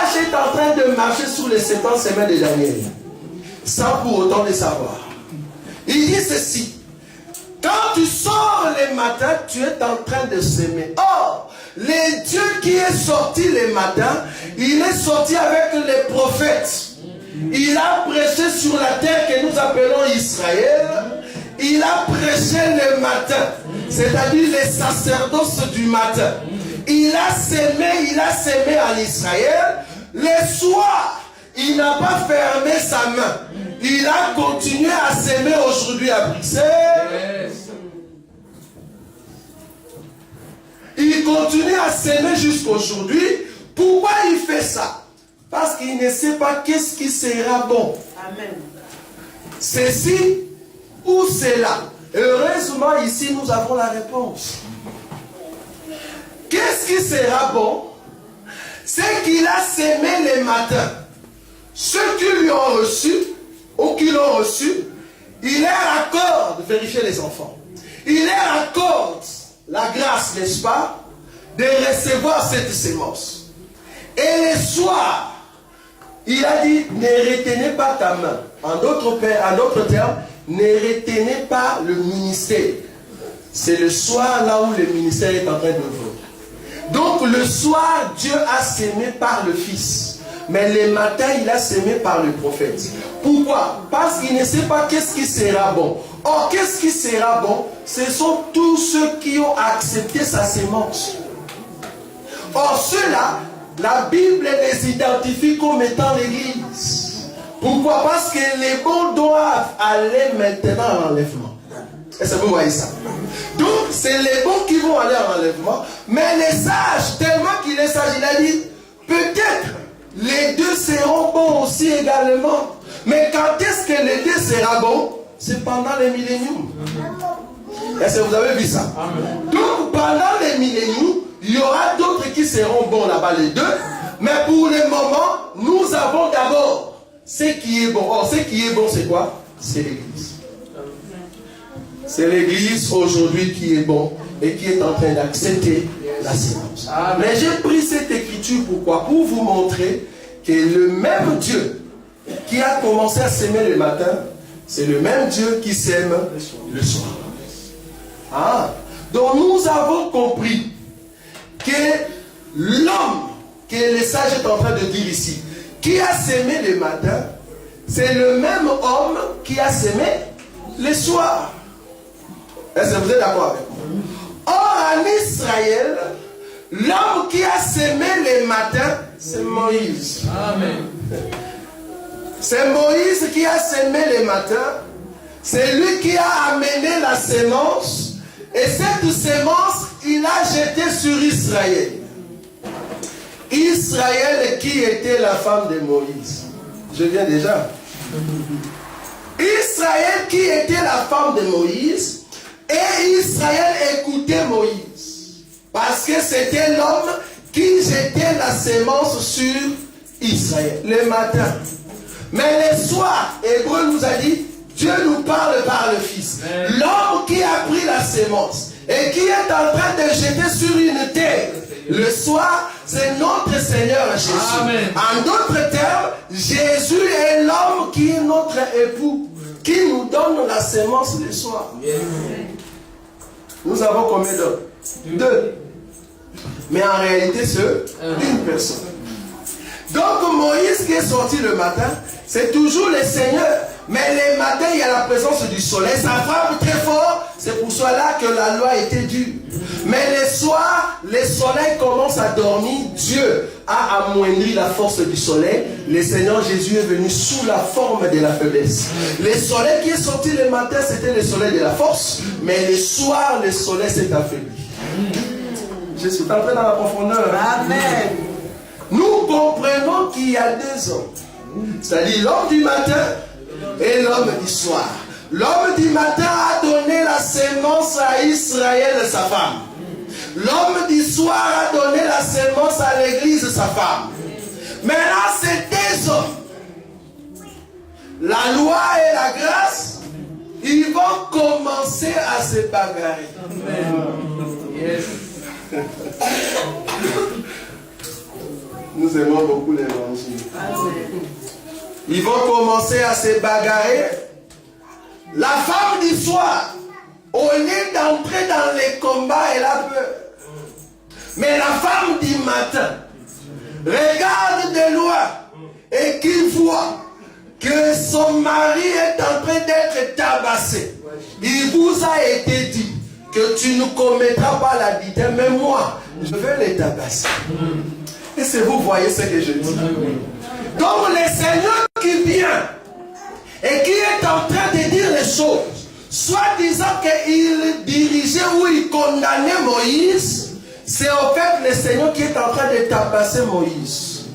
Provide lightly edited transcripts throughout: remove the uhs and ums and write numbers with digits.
l'ange est en train de marcher sous les 70 semaines de Daniel, sans pour autant le savoir. Il dit ceci: quand tu sors les matins, tu es en train de s'aimer. Or, le Dieu qui est sorti les matins, il est sorti avec les prophètes. Il a prêché sur la terre que nous appelons Israël. Il a prêché le matin, c'est-à-dire les sacerdoces du matin. Il a sémé en Israël. Le soir, il n'a pas fermé sa main. Il a continué à s'aimer aujourd'hui à Bruxelles. Il continue à s'aimer jusqu'aujourd'hui. Pourquoi il fait ça? Parce qu'il ne sait pas qu'est-ce qui sera bon. Amen. Ceci ou cela. Heureusement, ici, nous avons la réponse. Qu'est-ce qui sera bon? C'est qu'il a sémé les matins. Ceux qui lui ont reçu, ou qui l'ont reçu, il leur accorde, vérifiez les enfants, il leur accorde la grâce, n'est-ce pas, de recevoir cette sémence. Et le soir, il a dit, ne retenez pas ta main. En d'autres termes, ne retenez pas le ministère. C'est le soir là où le ministère est en train de vous. Donc le soir, Dieu a sémé par le Fils. Mais le matin, il a sémé par le prophète. Pourquoi? Parce qu'il ne sait pas qu'est-ce qui sera bon. Or, qu'est-ce qui sera bon? Ce sont tous ceux qui ont accepté sa sémence. Or, ceux-là, la Bible les identifie comme étant l'Église. Pourquoi? Parce que les bons doivent aller maintenant à l'enlèvement. Est-ce que vous voyez ça? Donc, c'est les bons qui vont aller à l'enlèvement. Mais les sages, tellement qu'il est sage, il a dit, peut-être les deux seront bons aussi également. Mais quand est-ce que les deux seront bons? C'est pendant les milléniums. Est-ce que vous avez vu ça? Donc, pendant les milléniums, il y aura d'autres qui seront bons là-bas, les deux. Mais pour le moment, nous avons d'abord ce qui est bon. Or, ce qui est bon, c'est quoi? C'est l'Église. C'est l'Église aujourd'hui qui est bon et qui est en train d'accepter la sémence. Mais j'ai pris cette écriture, pourquoi? Pour vous montrer que le même Dieu qui a commencé à s'aimer le matin, c'est le même Dieu qui s'aime le soir. Ah. Donc nous avons compris que l'homme que le sage est en train de dire ici, qui a sémé le matin, c'est le même homme qui a sémé le soir. Est-ce que vous êtes d'accord avec moi? Or, en Israël, l'homme qui a sémé le matin, c'est Moïse. Amen. C'est Moïse qui a sémé le matin. C'est lui qui a amené la sémence. Et cette sémence, il a jeté sur Israël. Israël qui était la femme de Moïse. Je viens déjà. Israël qui était la femme de Moïse. Et Israël écoutait Moïse. Parce que c'était l'homme qui jetait la sémence sur Israël. Le matin. Mais le soir, Hébreu nous a dit, Dieu nous parle par le Fils. L'homme qui a pris la sémence et qui est en train de jeter sur une terre. Le soir, c'est notre Seigneur Jésus. Amen. En d'autres termes, Jésus est l'homme qui est notre époux, qui nous donne la sémence le soir. Nous avons combien d'hommes? Deux. Mais en réalité, c'est une personne. Donc Moïse qui est sorti le matin, c'est toujours le Seigneur. Mais les matins, il y a la présence du soleil. Ça frappe très fort. C'est pour cela que la loi était dure. Mais les soirs, le soleil commence à dormir. Dieu a amoindri la force du soleil. Le Seigneur Jésus est venu sous la forme de la faiblesse. Le soleil qui est sorti le matin, c'était le soleil de la force. Mais le soir, le soleil s'est affaibli. Je suis entré dans la profondeur. Amen. Nous comprenons qu'il y a deux hommes. C'est-à-dire l'homme du matin et l'homme du soir. L'homme du matin a donné la sémence à Israël, sa femme. L'homme du soir a donné la sémence à l'église, sa femme. Maintenant, ces deux hommes, la loi et la grâce, ils vont commencer à se bagarrer. Amen. Yes. Nous nous aimons beaucoup l'évangile. Ils vont commencer à se bagarrer. La femme du soir, au lieu d'entrer dans les combats, elle a peur. Mais la femme du matin regarde de loin et qui voit que son mari est en train d'être tabassé. Il vous a été dit que tu ne commettras pas l'adultère, mais moi, je vais les tabasser. Et si vous voyez ce que je dis. Donc le Seigneur qui vient et qui est en train de dire les choses, soit disant qu'il dirigeait ou il condamnait Moïse, c'est en fait le Seigneur qui est en train de tabasser Moïse.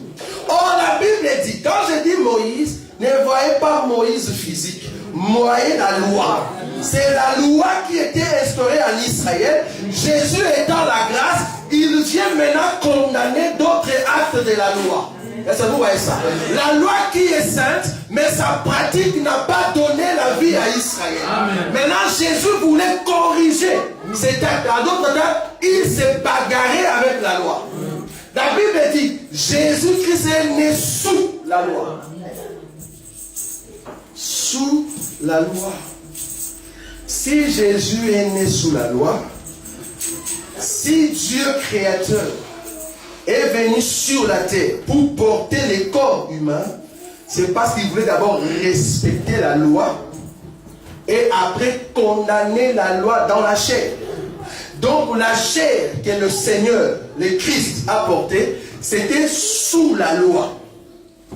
Or la Bible dit, quand je dis Moïse, ne voyez pas Moïse physique, voyez la loi. C'est la loi qui était instaurée en Israël. Jésus étant la grâce, il vient maintenant condamner d'autres actes de la loi. Est-ce que vous voyez ça? La loi qui est sainte, mais sa pratique n'a pas donné la vie à Israël. Amen. Maintenant, Jésus voulait corriger cet acte. En d'autres termes, il s'est bagarré avec la loi. La Bible dit, Jésus-Christ est né sous la loi. Sous la loi. Si Jésus est né sous la loi, si Dieu créateur est venu sur la terre pour porter les corps humains, c'est parce qu'il voulait d'abord respecter la loi et après condamner la loi dans la chair. Donc la chair que le Seigneur, le Christ a portée, c'était sous la loi.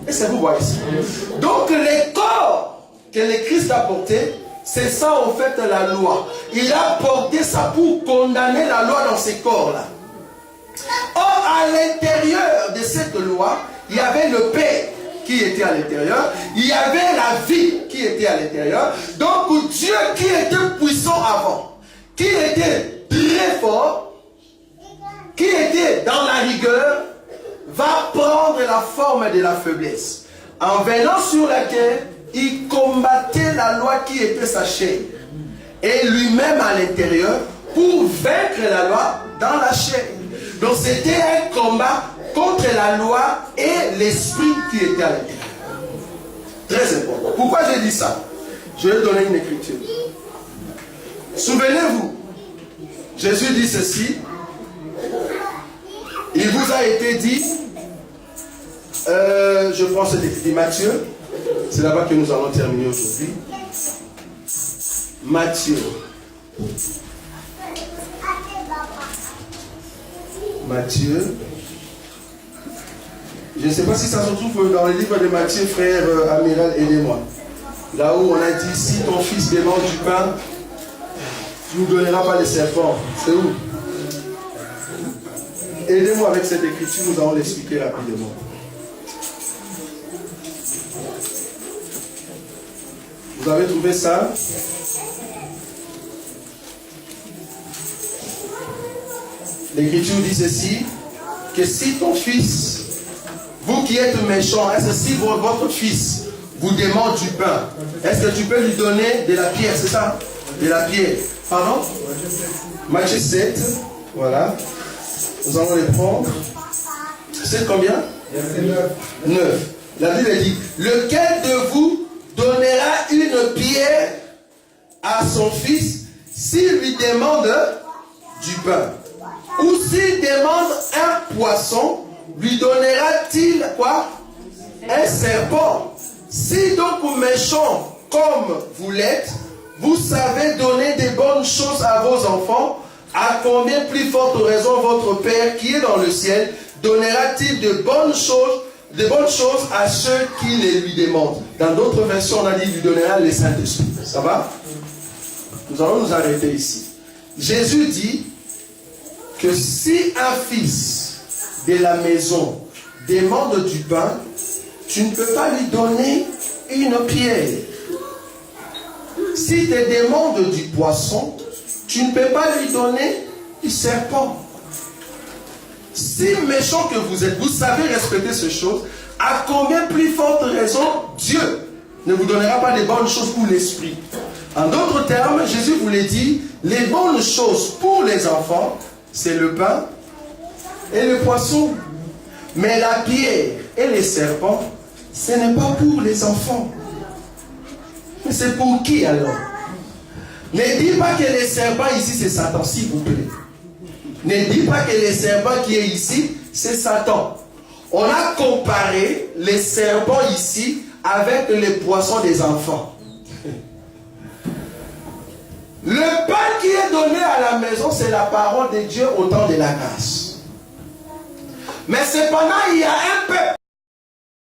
Est-ce que vous voyez ça? Donc les corps que le Christ a portés, c'est ça en fait la loi. Il a porté ça pour condamner la loi dans ces corps-là. Or, à l'intérieur de cette loi, il y avait le Père qui était à l'intérieur. Il y avait la vie qui était à l'intérieur. Donc, Dieu qui était puissant avant, qui était très fort, qui était dans la rigueur, va prendre la forme de la faiblesse. En venant sur la terre, il combattait la loi qui était sa chair. Et lui-même à l'intérieur, pour vaincre la loi dans la chair. Donc c'était un combat contre la loi et l'esprit qui était à l'intérieur. Très important. Pourquoi j'ai dit ça? Je vais donner une écriture. Souvenez-vous, Jésus dit ceci. Il vous a été dit, je prends cet écrit, Matthieu. C'est là-bas que nous allons terminer aujourd'hui. Matthieu. Matthieu. Je ne sais pas si ça se trouve dans le livre de Matthieu, frère Amiral, aidez-moi. Là où on a dit, si ton fils demande du pain, tu ne donneras pas les serpents. C'est où? Aidez-moi avec cette écriture, nous allons l'expliquer rapidement. Vous avez trouvé ça? L'Écriture dit ceci, que si ton fils, vous qui êtes méchants, est-ce que si votre fils vous demande du pain, est-ce que tu peux lui donner de la pierre, c'est ça? De la pierre. Pardon? Matthieu 7, voilà. Nous allons les prendre. C'est combien? 9. La Bible dit, lequel de vous donnera une pierre à son fils s'il lui demande du pain? Ou s'il demande un poisson, lui donnera-t-il quoi? Un serpent. Si donc méchant comme vous l'êtes, vous savez donner des bonnes choses à vos enfants, à combien plus forte raison votre Père qui est dans le ciel donnera-t-il de bonnes choses à ceux qui les lui demandent? Dans d'autres versions, on a dit, il lui donnera les Saint-Esprit. Ça va? Nous allons nous arrêter ici. Jésus dit que si un fils de la maison demande du pain, tu ne peux pas lui donner une pierre. S'il te demande du poisson, tu ne peux pas lui donner du serpent. Si méchant que vous êtes, vous savez respecter ces choses, à combien plus forte raison Dieu ne vous donnera pas les bonnes choses pour l'esprit? En d'autres termes, Jésus vous l'a dit, les bonnes choses pour les enfants, c'est le pain et le poisson. Mais la pierre et les serpents, ce n'est pas pour les enfants. Mais c'est pour qui alors? Ne dis pas que les serpents ici, c'est Satan, s'il vous plaît. Ne dis pas que les serpents qui est ici, c'est Satan. On a comparé les serpents ici avec les poissons des enfants. Le pain qui est donné à la maison, c'est la parole de Dieu au temps de la grâce. Mais cependant, il y a